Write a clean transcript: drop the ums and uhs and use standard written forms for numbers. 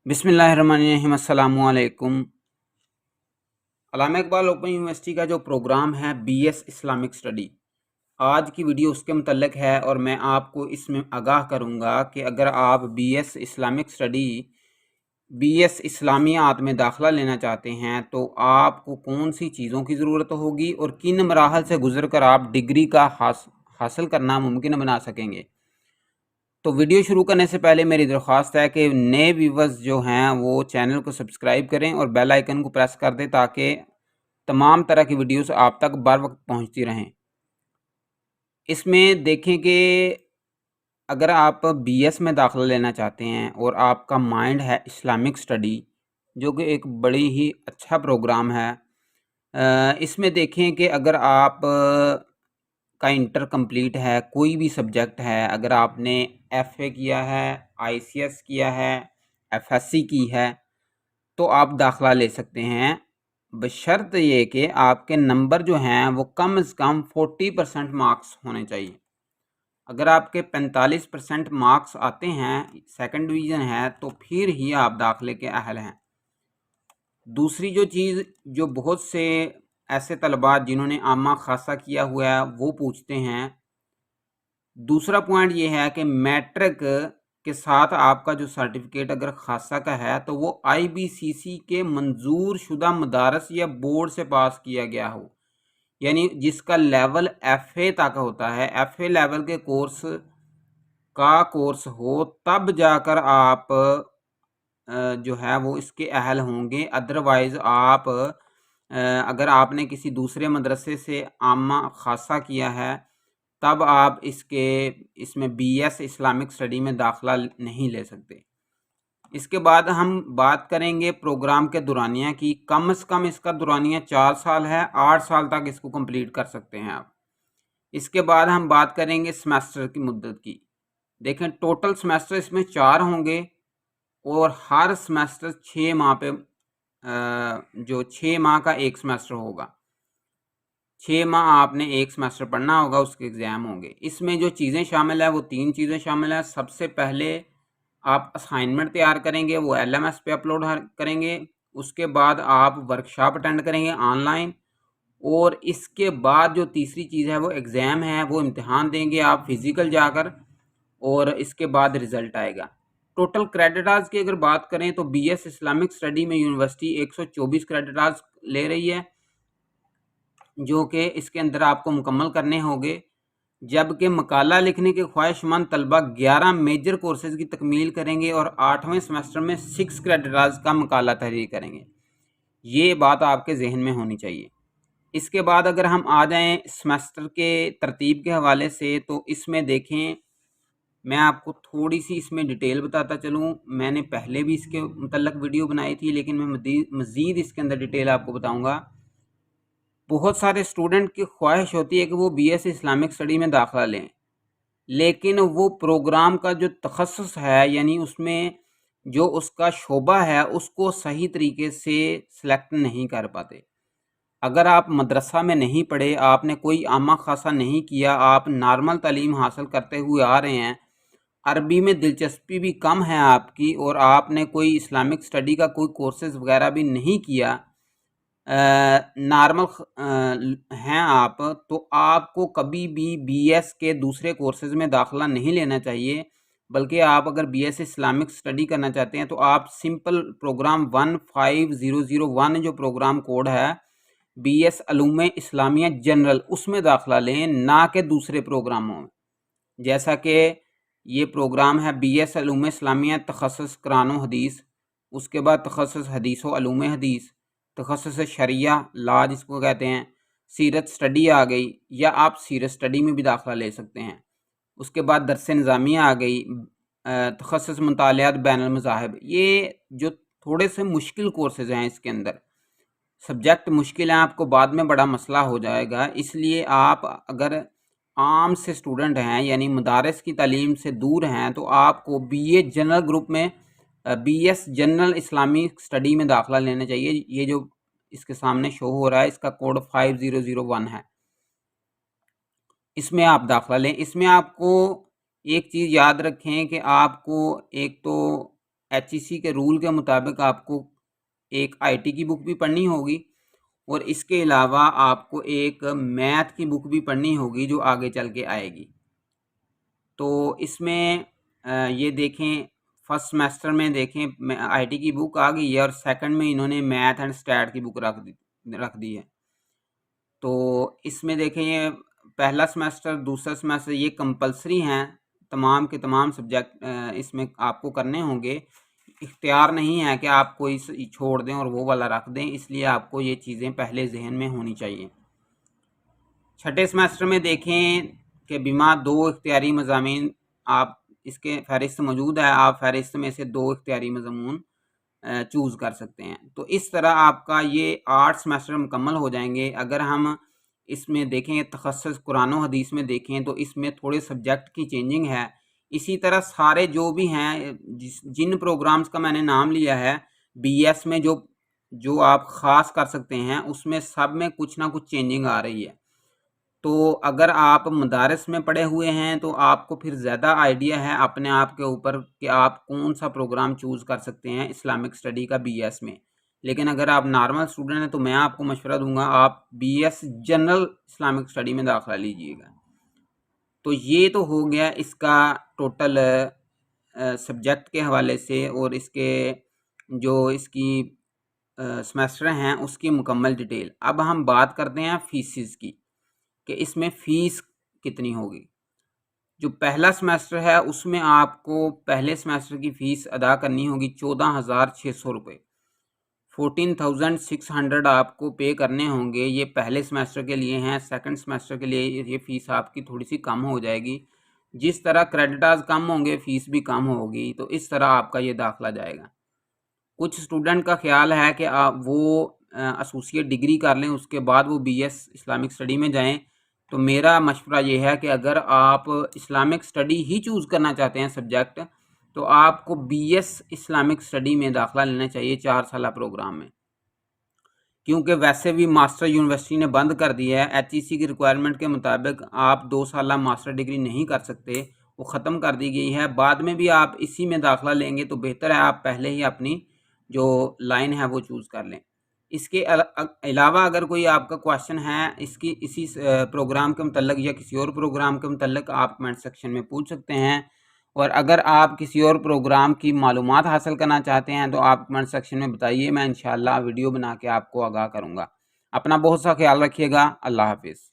बिस्मिल्लाहिर्रहमानिर्रहीम। अस्सलामु अलैकुम। अल्लामा इकबाल ओपन यूनिवर्सिटी का जो प्रोग्राम है बीएस इस्लामिक स्टडी, आज की वीडियो उसके मुतल्लिक है और मैं आपको इसमें आगाह करूंगा कि अगर आप बीएस इस्लामिक स्टडी बीएस इस्लामियात में दाखिला लेना चाहते हैं तो आपको कौन सी चीज़ों की ज़रूरत होगी और किन मराहल से गुजर कर आप डिग्री का हासिल करना मुमकिन बना सकेंगे। तो वीडियो शुरू करने से पहले मेरी दरख्वास्त है कि नए व्यूवर्स जो हैं वो चैनल को सब्सक्राइब करें और बेल आइकन को प्रेस कर दें ताकि तमाम तरह की वीडियोस आप तक बर वक्त पहुँचती रहें। इसमें देखें कि अगर आप बीएस में दाखिला लेना चाहते हैं और आपका माइंड है इस्लामिक स्टडी, जो कि एक बड़ी ही अच्छा प्रोग्राम है। इसमें देखें कि अगर आप का इंटर कंप्लीट है, कोई भी सब्जेक्ट है, अगर आपने एफए किया है, आईसीएस किया है, एफएससी की है, तो आप दाखिला ले सकते हैं, बशर्त ये कि आपके नंबर जो हैं वो कम से कम 40% मार्क्स होने चाहिए। अगर आपके 45% मार्क्स आते हैं, सेकंड डिवीज़न है, तो फिर ही आप दाखिले के अहल हैं। दूसरी जो चीज़ जो बहुत से ऐसे तलबा जिन्होंने आमा खासा किया हुआ है वो पूछते हैं, दूसरा पॉइंट ये है कि मैट्रिक के साथ आपका जो सर्टिफिकेट अगर खासा का है तो वो आईबीसीसी के मंजूर शुदा मदारस या बोर्ड से पास किया गया हो, यानी जिसका लेवल एफए तक होता है, एफए लेवल के कोर्स हो, तब जाकर आप जो है वो इसके अहल होंगे। अदरवाइज़ आप अगर आपने किसी दूसरे मदरसे से आमा खासा किया है तब आप इसमें बीएस इस्लामिक स्टडी में दाखिला नहीं ले सकते। इसके बाद हम बात करेंगे प्रोग्राम के दुरानिया की। कम से कम इसका दुरानिया 4 साल है, 8 साल तक इसको कंप्लीट कर सकते हैं आप। इसके बाद हम बात करेंगे सेमेस्टर की मुद्दत की। देखें, टोटल सेमेस्टर इसमें 4 होंगे और हर सेमेस्टर 6 माह पे जो 6 माह का एक सेमेस्टर होगा। 6 माह आपने एक सेमेस्टर पढ़ना होगा, उसके एग्ज़ाम होंगे। इसमें जो चीज़ें शामिल है वो 3 चीज़ें शामिल हैं। सबसे पहले आप असाइनमेंट तैयार करेंगे, वो एलएमएस पे अपलोड करेंगे। उसके बाद आप वर्कशॉप अटेंड करेंगे ऑनलाइन, और इसके बाद जो तीसरी चीज़ है वो एग्ज़ाम है, वो इम्तिहान देंगे आप फिज़िकल जाकर, और इसके बाद रिज़ल्ट आएगा। टोटल क्रेडिट आवर्स की अगर बात करें तो बीएस इस्लामिक स्टडी में यूनिवर्सिटी 124 क्रेडिट आवर्स ले रही है, जो कि इसके अंदर आपको मुकम्मल करने होंगे। जबकि मकाला लिखने के ख्वाहिशमंद तलबा 11 मेजर कोर्सेज़ की तकमील करेंगे और 8वें सेमेस्टर में 6 क्रेडिट आवर्स का मकाला तहरीर करेंगे। ये बात आपके जहन में होनी चाहिए। इसके बाद अगर हम आ जाएं सेमेस्टर के तरतीब के हवाले से, तो इसमें देखें, मैं आपको थोड़ी सी इसमें डिटेल बताता चलूँ। मैंने पहले भी इसके मुतल्लक वीडियो बनाई थी, लेकिन मैं मज़ीद इसके अंदर डिटेल आपको बताऊँगा। बहुत सारे स्टूडेंट की ख्वाहिश होती है कि वो बीएस इस्लामिक स्टडी में दाखिला लें, लेकिन वो प्रोग्राम का जो तखस्सुस है, यानी उसमें जो उसका शोबा है, उसको सही तरीके से सिलेक्ट नहीं कर पाते। अगर आप मदरसा में नहीं पढ़े, आपने कोई आमा खासा नहीं किया, आप नॉर्मल तालीम हासिल करते हुए आ रहे हैं, अरबी में दिलचस्पी भी कम है आपकी, और आपने कोई इस्लामिक स्टडी का कोई कोर्सेज़ वगैरह भी नहीं किया, नॉर्मल हैं आप, तो आपको कभी भी बीएस के दूसरे कोर्सेज़ में दाखिला नहीं लेना चाहिए। बल्कि आप अगर बीएस इस्लामिक स्टडी करना चाहते हैं तो आप सिंपल प्रोग्राम 15001 जो प्रोग्राम कोड है बीएस अलूम इस्लामिया जनरल, उसमें दाखिला लें, ना कि दूसरे प्रोग्रामों में। जैसा कि ये प्रोग्राम है बीएस अलूम इस्लामिया तखस्सुस कुरान व हदीस, उसके बाद तखस्सुस हदीस व अलूम हदीस, तखस्सुस शरिया लॉ जिसको कहते हैं, सीरत स्टडी आ गई, या आप सीरत स्टडी में भी दाखिला ले सकते हैं। उसके बाद दरस निज़ामिया आ गई, तखस्सुस मुतालियात बैनुल मज़ाहिब। ये जो थोड़े से मुश्किल कोर्सेज़ हैं, इसके अंदर सब्जेक्ट मुश्किल हैं, आपको बाद में बड़ा मसला हो जाएगा। इसलिए आप अगर आम से स्टूडेंट हैं, यानी मदारस की तालीम से दूर हैं, तो आपको बीए जनरल ग्रुप में बीएस जनरल इस्लामिक स्टडी में दाखिला लेना चाहिए। ये जो इसके सामने शो हो रहा है, इसका कोड 5001 है, इसमें आप दाखिला लें। इसमें आपको एक चीज़ याद रखें कि आपको एक तो HEC کے رول کے مطابق آپ کو ایک IT کی بک بھی پڑھنی ہوگی اور اس کے علاوہ آپ کو ایک میتھ کی بک بھی پڑھنی ہوگی جو آگے چل کے آئے گی۔ تو اس میں یہ دیکھیں فرسٹ سمیسٹر میں دیکھیں IT کی بک آ گئی ہے اور سیکنڈ میں انہوں نے میتھ اینڈ اسٹیٹ کی بک رکھ دی ہے۔ تو اس میں دیکھیں یہ پہلا سمیسٹر دوسرا سمیسٹر یہ کمپلسری ہیں، تمام کے تمام سبجیکٹ اس میں آپ کو کرنے ہوں گے، اختیار نہیں ہے کہ آپ کوئی چھوڑ دیں اور وہ والا رکھ دیں، اس لیے آپ کو یہ چیزیں پہلے ذہن میں ہونی چاہیے۔ چھٹے سمیسٹر میں دیکھیں کہ بما 2 اختیاری مضامین آپ اس کے فہرست موجود ہے، آپ فہرست میں سے 2 اختیاری مضمون چوز کر سکتے ہیں۔ تو اس طرح آپ کا یہ 8 سمیسٹر مکمل ہو جائیں گے۔ اگر ہم اس میں دیکھیں تخصص قرآن و حدیث میں دیکھیں تو اس میں تھوڑے سبجیکٹ کی چینجنگ ہے۔ اسی طرح سارے جو بھی ہیں جن پروگرامز کا میں نے نام لیا ہے BS میں جو آپ خاص کر سکتے ہیں اس میں سب میں کچھ نہ کچھ چینجنگ آ رہی ہے۔ تو اگر آپ مدارس میں پڑھے ہوئے ہیں تو آپ کو پھر زیادہ آئیڈیا ہے اپنے آپ کے اوپر کہ آپ کون سا پروگرام چوز کر سکتے ہیں اسلامک اسٹڈی کا BS میں۔ لیکن اگر آپ نارمل اسٹوڈنٹ ہیں تو میں آپ کو مشورہ دوں گا آپ BS جنرل اسلامک اسٹڈی میں داخلہ لیجئے گا۔ تو یہ تو ہو گیا اس کا ٹوٹل سبجیکٹ کے حوالے سے اور اس کے جو اس کی سمیسٹر ہیں اس کی مکمل ڈیٹیل۔ اب ہم بات کرتے ہیں فیسز کی کہ اس میں فیس کتنی ہوگی۔ جو پہلا سمیسٹر ہے اس میں آپ کو پہلے سمیسٹر کی فیس ادا کرنی ہوگی 14,600 روپے، 14,600 آپ کو پے کرنے ہوں گے۔ یہ پہلے سمیسٹر کے لیے ہیں، سیکنڈ سمیسٹر کے لیے یہ فیس آپ کی تھوڑی سی کم ہو جائے گی۔ جس طرح کریڈٹاز کم ہوں گے فیس بھی کم ہوگی، تو اس طرح آپ کا یہ داخلہ جائے گا۔ کچھ اسٹوڈنٹ کا خیال ہے کہ وہ ایسوسیٹ ڈگری کر لیں اس کے بعد وہ BS اسلامک اسٹڈی میں جائیں، تو میرا مشورہ یہ ہے کہ اگر آپ اسلامک اسٹڈی ہی چوز کرنا چاہتے ہیں سبجیکٹ تو آپ کو BS اسلامک اسٹڈی میں داخلہ لینا چاہیے 4 سالہ پروگرام میں، کیونکہ ویسے بھی ماسٹر یونیورسٹی نے بند کر دیا ہے۔ HEC کی ریکوائرمنٹ کے مطابق آپ 2 سالہ ماسٹر ڈگری نہیں کر سکتے، وہ ختم کر دی گئی ہے۔ بعد میں بھی آپ اسی میں داخلہ لیں گے تو بہتر ہے آپ پہلے ہی اپنی جو لائن ہے وہ چوز کر لیں۔ اس کے علاوہ اگر کوئی آپ کا کوشچن ہے اسی پروگرام کے متعلق یا کسی اور پروگرام کے متعلق آپ کمنٹ سیکشن میں پوچھ سکتے ہیں، اور اگر آپ کسی اور پروگرام کی معلومات حاصل کرنا چاہتے ہیں تو آپ کمنٹ سیکشن میں بتائیے، میں انشاءاللہ ویڈیو بنا کے آپ کو آگاہ کروں گا۔ اپنا بہت سا خیال رکھیے گا۔ اللہ حافظ۔